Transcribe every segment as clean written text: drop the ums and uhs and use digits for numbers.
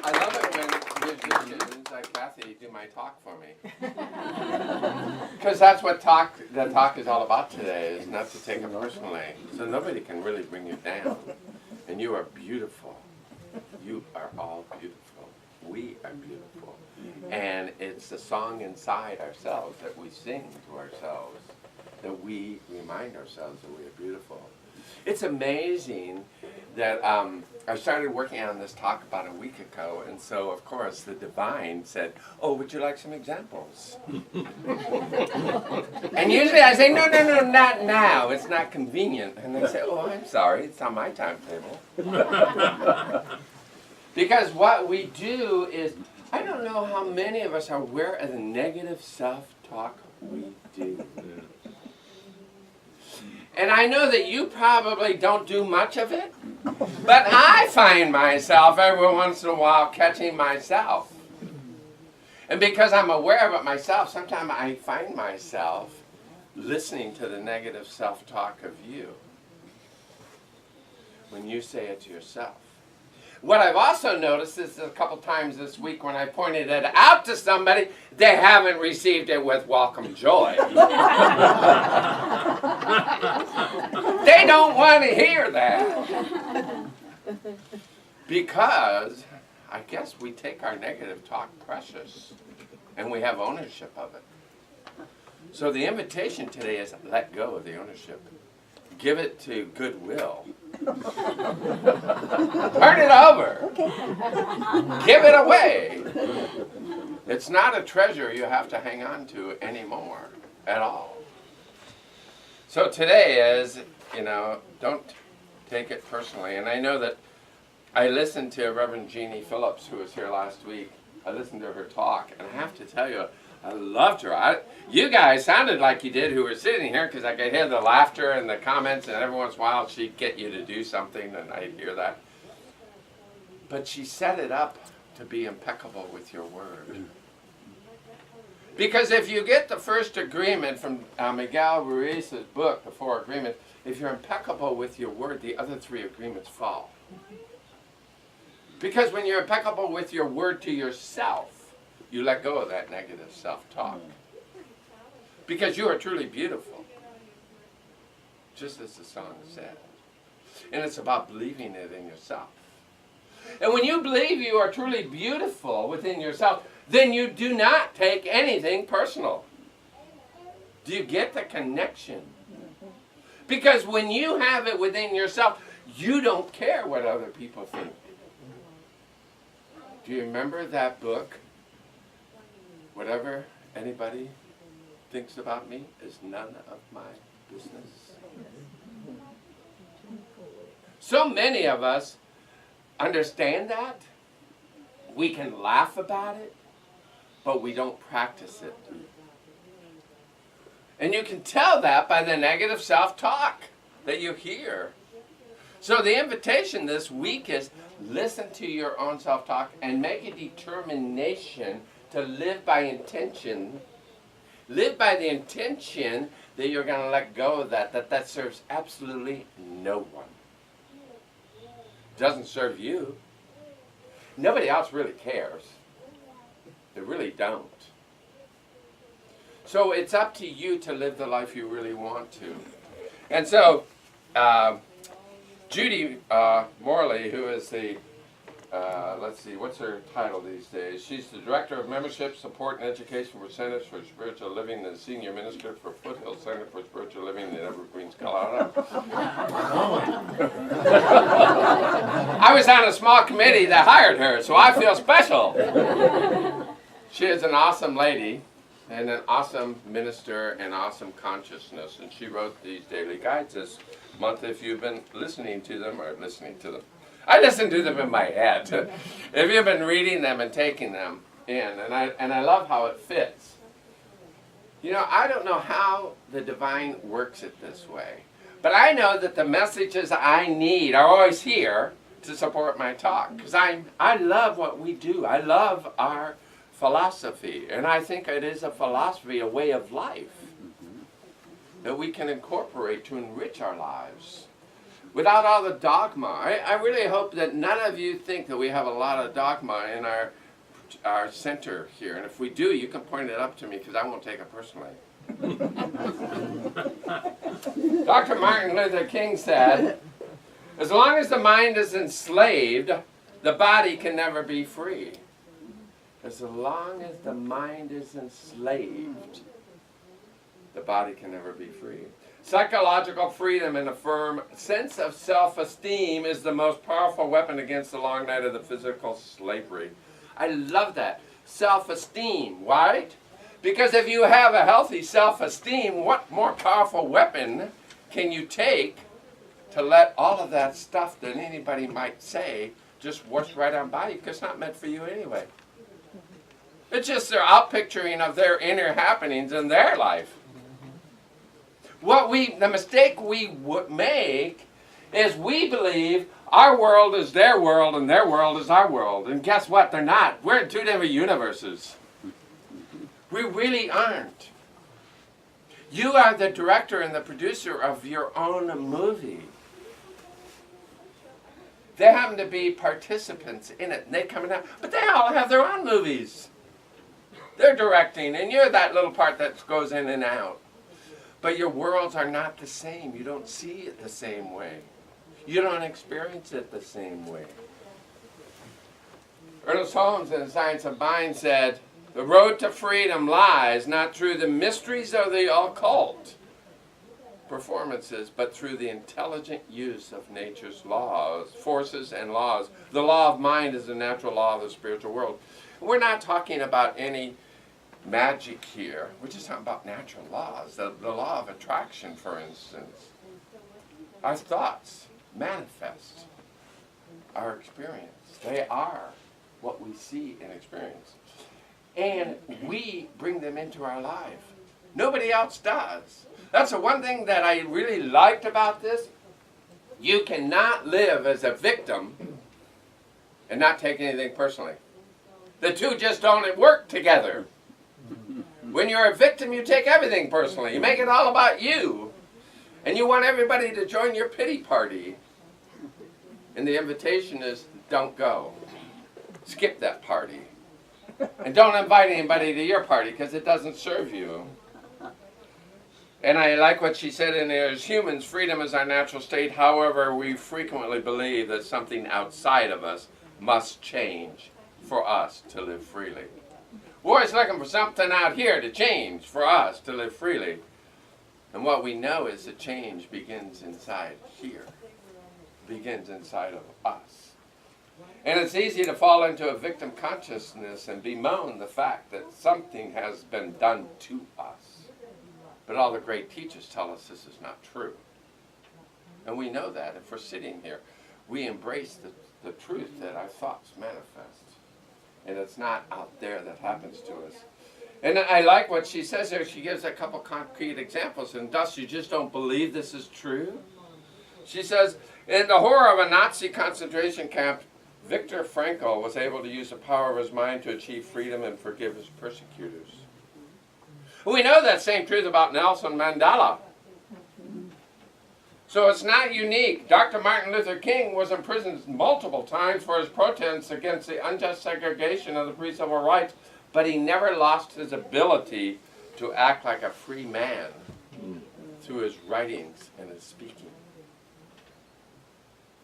I love it when musicians like Kathy do my talk for me. Because that's what the talk is all about today, is not to take it personally. So nobody can really bring you down. And you are beautiful. You are all beautiful. We are beautiful. And it's the song inside ourselves that we sing to ourselves, that we remind ourselves that we are beautiful. It's amazing that I started working on this talk about a week ago, and so of course the divine said, "Oh, would you like some examples?" And usually I say, no, not now. It's not convenient. And they say, "Oh, I'm sorry, it's on my timetable." Because what we do is, I don't know how many of us are aware of the negative self-talk we do. And I know that you probably don't do much of it, but I find myself every once in a while catching myself. And because I'm aware of it myself, sometimes I find myself listening to the negative self-talk of you when you say it to yourself. What I've also noticed is a couple times this week when I pointed it out to somebody, they haven't received it with welcome joy. They don't want to hear that. Because I guess we take our negative talk precious and we have ownership of it. So the invitation today is let go of the ownership. Give it to goodwill. Turn it over. Okay. Give it away. It's not a treasure you have to hang on to anymore at all. So today is, don't take it personally. And I know that I listened to Reverend Jeannie Phillips, who was here last week. I listened to her talk, and I have to tell you, I loved her. You guys sounded like you did who were sitting here, because I could hear the laughter and the comments, and every once in a while she'd get you to do something, and I'd hear that. But she set it up to be impeccable with your word. Because if you get the first agreement from Miguel Ruiz's book, The Four Agreements, if you're impeccable with your word, the other three agreements fall. Because when you're impeccable with your word to yourself, you let go of that negative self-talk. Because you are truly beautiful. Just as the song said. And it's about believing it in yourself. And when you believe you are truly beautiful within yourself, then you do not take anything personal. Do you get the connection? Because when you have it within yourself, you don't care what other people think. Do you remember that book? Whatever anybody thinks about me is none of my business. So many of us understand that. We can laugh about it, but we don't practice it. And you can tell that by the negative self-talk that you hear. So the invitation this week is listen to your own self-talk and make a determination to live by intention. Live by the intention that you're going to let go of that serves absolutely no one. Doesn't serve you. Nobody else really cares. They really don't. So it's up to you to live the life you really want to. And so, Judy Morley, who is the, let's see, what's her title these days? She's the Director of Membership, Support, and Education for Centers for Spiritual Living and the Senior Minister for Foothill Center for Spiritual Living in Evergreens, Colorado. I was on a small committee that hired her, so I feel special. She is an awesome lady and an awesome minister and awesome consciousness, and she wrote these daily guides this month. If you've been listening to them, I listen to them in my head. If you've been reading them and taking them in, and I love how it fits. I don't know how the divine works it this way, but I know that the messages I need are always here to support my talk, because I love what we do. I love our philosophy, and I think it is a philosophy, a way of life that we can incorporate to enrich our lives. without all the dogma. I really hope that none of you think that we have a lot of dogma in our center here. And if we do, you can point it up to me because I won't take it personally. Dr. Martin Luther King said, as long as the mind is enslaved, the body can never be free. As long as the mind is enslaved, the body can never be free. Psychological freedom and a firm sense of self-esteem is the most powerful weapon against the long night of the physical slavery. I love that. Self-esteem, right? Because if you have a healthy self-esteem, what more powerful weapon can you take to let all of that stuff that anybody might say just wash right on by you, because it's not meant for you anyway. It's just their outpicturing of their inner happenings in their life. The mistake we make is we believe our world is their world and their world is our world. And guess what? They're not. We're in two different universes. We really aren't. You are the director and the producer of your own movie. They happen to be participants in it, and they come in, but they all have their own movies. They're directing, and you're that little part that goes in and out. But your worlds are not the same. You don't see it the same way. You don't experience it the same way. Ernest Holmes in Science of Mind said, the road to freedom lies not through the mysteries of the occult performances, but through the intelligent use of nature's laws, forces and laws. The law of mind is the natural law of the spiritual world. We're not talking about any magic here. We're just talking about natural laws. The law of attraction, for instance. Our thoughts manifest our experience. They are what we see and experience. And we bring them into our life. Nobody else does. That's the one thing that I really liked about this. You cannot live as a victim and not take anything personally. The two just don't work together. When you're a victim, you take everything personally. You make it all about you. And you want everybody to join your pity party. And the invitation is, don't go. Skip that party. And don't invite anybody to your party because it doesn't serve you. And I like what she said in there, as humans, freedom is our natural state. However, we frequently believe that something outside of us must change for us to live freely. We're always looking for something out here to change for us to live freely. And what we know is that change begins inside here. Begins inside of us. And it's easy to fall into a victim consciousness and bemoan the fact that something has been done to us. But all the great teachers tell us this is not true. And we know that. If we're sitting here, we embrace the truth that our thoughts manifest. And it's not out there that happens to us. And I like what she says there. She gives a couple concrete examples. And thus, you just don't believe this is true? She says, in the horror of a Nazi concentration camp, Viktor Frankl was able to use the power of his mind to achieve freedom and forgive his persecutors. We know that same truth about Nelson Mandela. So it's not unique. Dr. Martin Luther King was imprisoned multiple times for his protests against the unjust segregation of the pre-civil rights, but he never lost his ability to act like a free man through his writings and his speaking.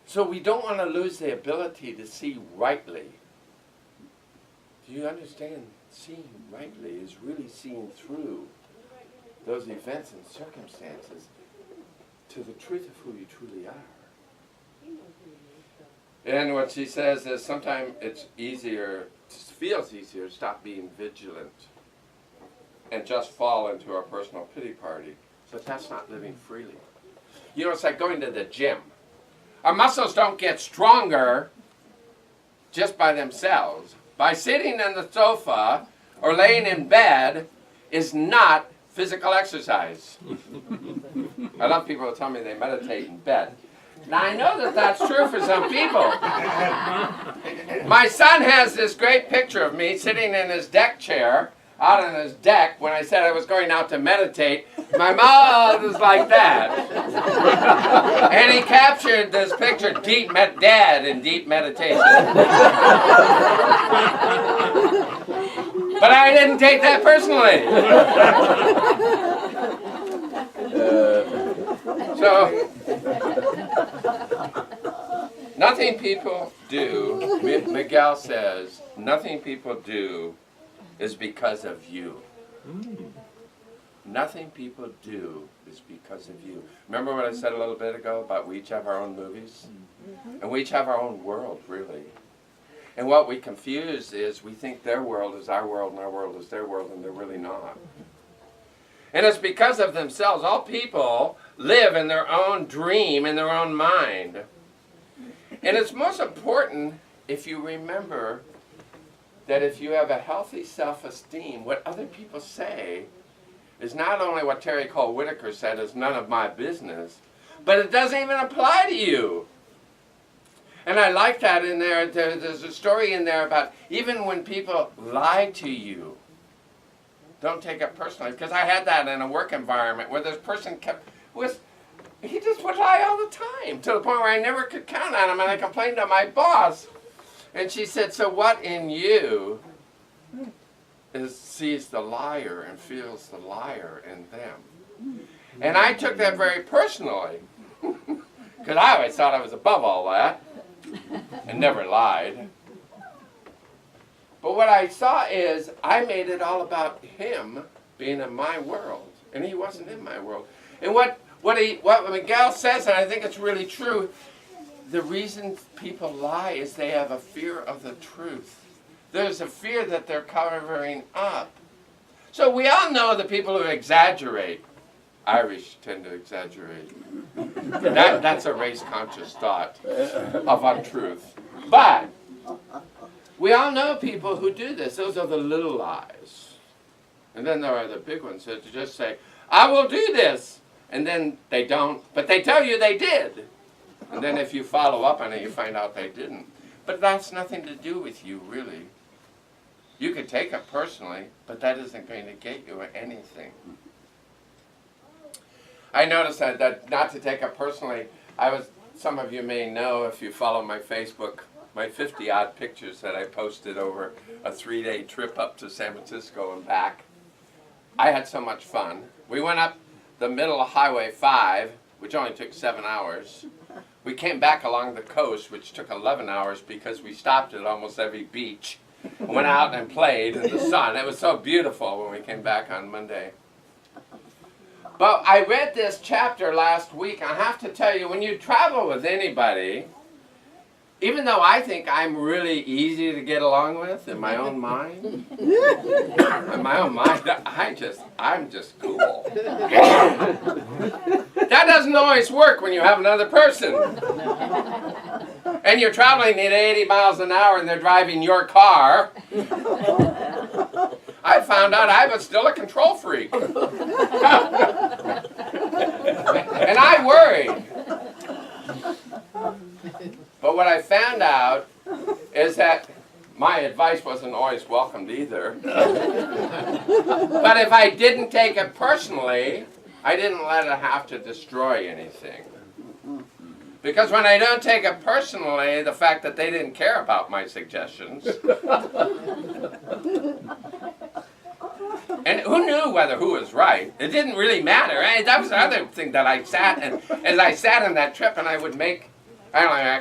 So we don't want to lose the ability to see rightly. Do you understand? Seeing rightly is really seeing through those events and circumstances to the truth of who you truly are. And what she says is sometimes it's easier, feels easier to stop being vigilant and just fall into our personal pity party. But that's not living freely. You know, it's like going to the gym. Our muscles don't get stronger just by themselves. By sitting on the sofa or laying in bed is not physical exercise. I love people who tell me they meditate in bed. Now I know that that's true for some people. My son has this great picture of me sitting in his deck chair out on his deck when I said I was going out to meditate. My mouth is like that. And he captured this picture, Dad in deep meditation. But I didn't take that personally. So, nothing people do, Miguel says, nothing people do is because of you. Nothing people do is because of you. Remember what I said a little bit ago about we each have our own movies? And we each have our own world, really. And what we confuse is we think their world is our world and our world is their world, and they're really not. And it's because of themselves. All people live in their own dream, in their own mind. And it's most important if you remember that if you have a healthy self-esteem, what other people say is not only what Terry Cole Whitaker said is none of my business, but it doesn't even apply to you. And I like that in there. There's a story in there about even when people lie to you, don't take it personally. Because I had that in a work environment where this person he just would lie all the time to the point where I never could count on him, and I complained to my boss. And she said, so what in you sees the liar and feels the liar in them? And I took that very personally, because I always thought I was above all that and never lied. But what I saw is I made it all about him being in my world, and he wasn't in my world. And what Miguel says, and I think it's really true, the reason people lie is they have a fear of the truth. There's a fear that they're covering up. So we all know the people who exaggerate. Irish tend to exaggerate. That's a race-conscious thought of untruth. But we all know people who do this. Those are the little lies. And then there are the big ones that just say, I will do this. And then they don't, but they tell you they did. And then if you follow up on it, you find out they didn't. But that's nothing to do with you, really. You could take it personally, but that isn't going to get you anything. I noticed that not to take it personally, some of you may know if you follow my Facebook, my 50-odd pictures that I posted over a 3-day trip up to San Francisco and back. I had so much fun. We went up the middle of Highway 5, which only took 7 hours. We came back along the coast, which took 11 hours because we stopped at almost every beach. Went out and played in the sun. It was so beautiful when we came back on Monday. But I read this chapter last week. I have to tell you, when you travel with anybody, even though I think I'm really easy to get along with in my own mind, I'm just cool. That doesn't always work when you have another person. And you're traveling at 80 miles an hour and they're driving your car. I found out I was still a control freak. And I worried. But what I found out is that my advice wasn't always welcomed either. But if I didn't take it personally, I didn't let it have to destroy anything. Because when I don't take it personally, the fact that they didn't care about my suggestions. And who knew who was right? It didn't really matter. That was the other thing that I sat and as I sat on that trip and I would make. I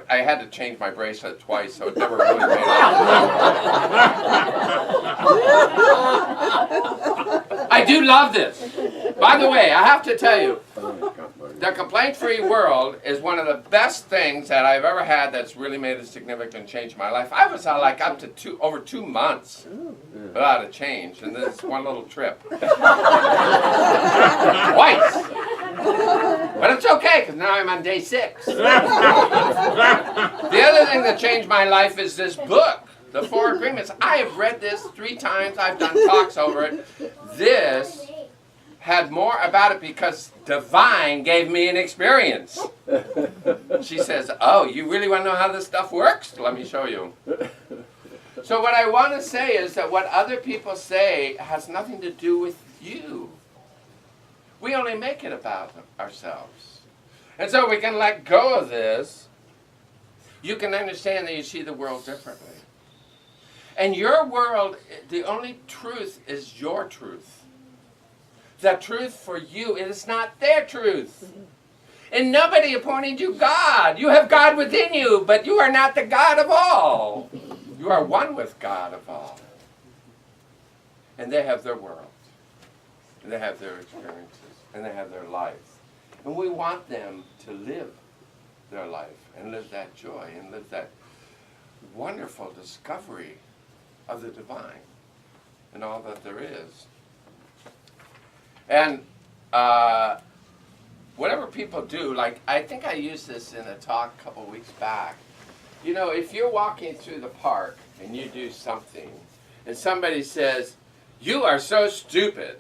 had to change my bracelet twice, so it never really made it. I do love this. By the way, I have to tell you, the complaint-free world is one of the best things that I've ever had that's really made a significant change in my life. I was like up to over 2 months without a change, and this one little trip. Twice. But it's okay, because now I'm on day 6. The other thing that changed my life is this book, The 4 Agreements. I have read this 3 times. I've done talks over it. This had more about it because Divine gave me an experience. She says, oh, you really want to know how this stuff works? Let me show you. So what I want to say is that what other people say has nothing to do with you. We only make it about ourselves. And so we can let go of this. You can understand that you see the world differently. And your world, the only truth is your truth. The truth for you, it is not their truth. And nobody appointed you God. You have God within you, but you are not the God of all. You are one with God of all. And they have their world. And they have their experiences. And they have their life. And we want them to live their life and live that joy and live that wonderful discovery of the divine and all that there is. And whatever people do, like I think I used this in a talk a couple weeks back. You know, if you're walking through the park and you do something and somebody says, "You are so stupid,"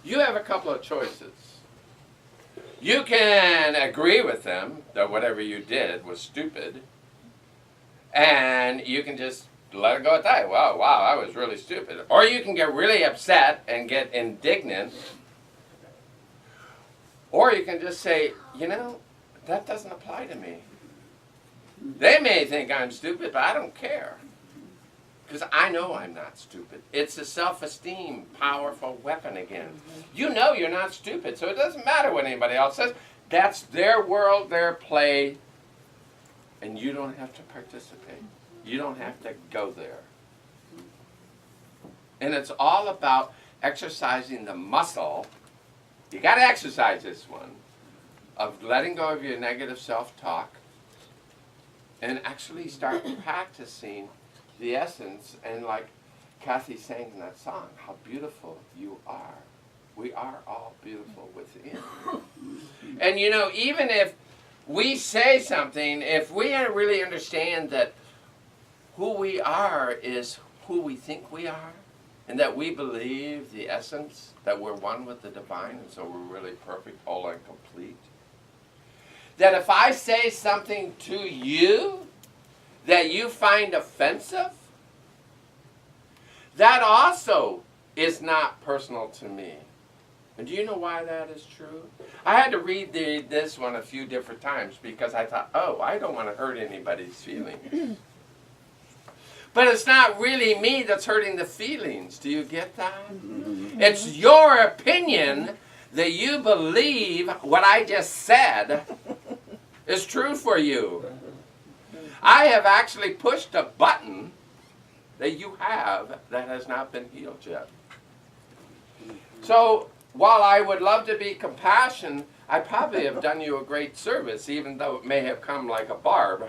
you have a couple of choices. You can agree with them that whatever you did was stupid, and you can just let it go at that. Wow, I was really stupid. Or you can get really upset and get indignant. Or you can just say, you know, that doesn't apply to me. They may think I'm stupid, but I don't care. Because I know I'm not stupid. It's a self-esteem powerful weapon again. You know you're not stupid, so it doesn't matter what anybody else says. That's their world, their play, and you don't have to participate. You don't have to go there. And it's all about exercising the muscle. You got to exercise this one of letting go of your negative self-talk and actually start practicing the essence. And like Kathy sang in that song, how beautiful you are. We are all beautiful within. And you know, even if we say something, if we really understand that who we are is who we think we are, and that we believe the essence, that we're one with the divine, and so we're really perfect, whole, and complete. That if I say something to you that you find offensive, that also is not personal to me. And do you know why that is true? I had to read this one a few different times because I thought, oh, I don't want to hurt anybody's feelings. But it's not really me that's hurting the feelings. Do you get that? It's your opinion that you believe what I just said is true for you. I have actually pushed a button that you have that has not been healed yet. So while I would love to be compassionate, I probably have done you a great service, even though it may have come like a barb.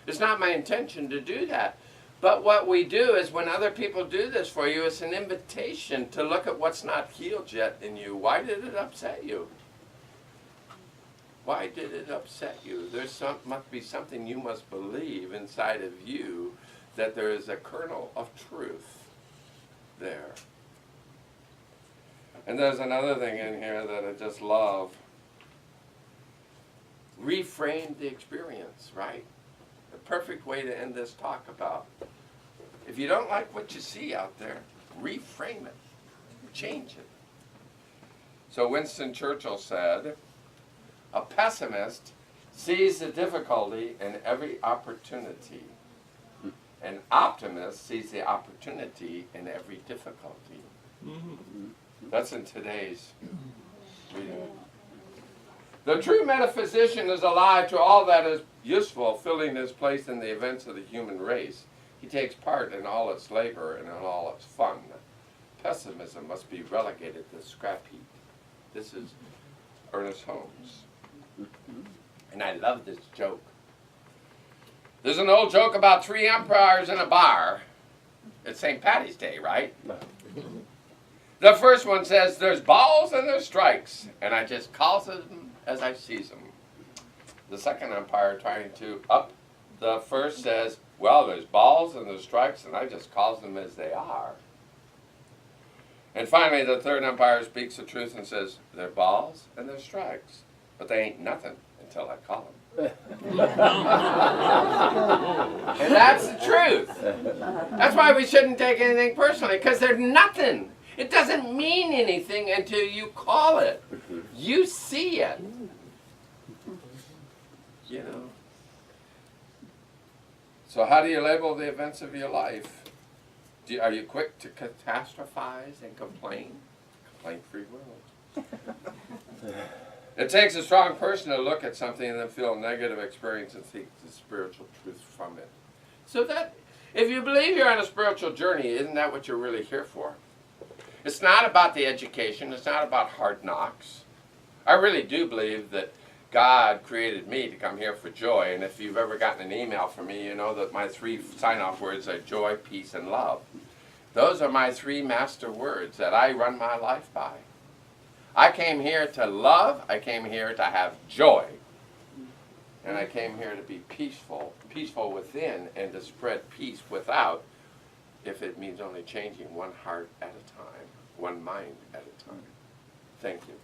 It's not my intention to do that. But what we do is when other people do this for you, it's an invitation to look at what's not healed yet in you. Why did it upset you? Why did it upset you? Must be something you must believe inside of you, that there is a kernel of truth there. And there's another thing in here that I just love. Reframe the experience, right? The perfect way to end this talk about. If you don't like what you see out there, reframe it. Change it. So Winston Churchill said, a pessimist sees the difficulty in every opportunity. An optimist sees the opportunity in every difficulty. That's in today's reading. The true metaphysician is alive to all that is useful, filling his place in the events of the human race. He takes part in all its labor and in all its fun. Pessimism must be relegated to the scrap heap. This is Ernest Holmes. And I love this joke. There's an old joke about 3 umpires in a bar. It's St. Paddy's Day, right? The first one says, there's balls and there's strikes, and I just calls them as I sees them. The second umpire trying to up the first says, well, there's balls and there's strikes, and I just calls them as they are. And finally, the third umpire speaks the truth and says, there's balls and there's strikes, but they ain't nothing until I call them. And that's the truth. That's why we shouldn't take anything personally, because there's nothing. It doesn't mean anything until you call it. You see it. You know. So how do you label the events of your life? Are you quick to catastrophize and complain? Complaint-free world. It takes a strong person to look at something and then feel a negative experience and seek the spiritual truth from it. So that, if you believe you're on a spiritual journey, isn't that what you're really here for? It's not about the education. It's not about hard knocks. I really do believe that God created me to come here for joy. And if you've ever gotten an email from me, you know that my 3 sign-off words are joy, peace, and love. Those are my 3 master words that I run my life by. I came here to love. I came here to have joy. And I came here to be peaceful within, and to spread peace without, if it means only changing one heart at a time, one mind at a time. Thank you.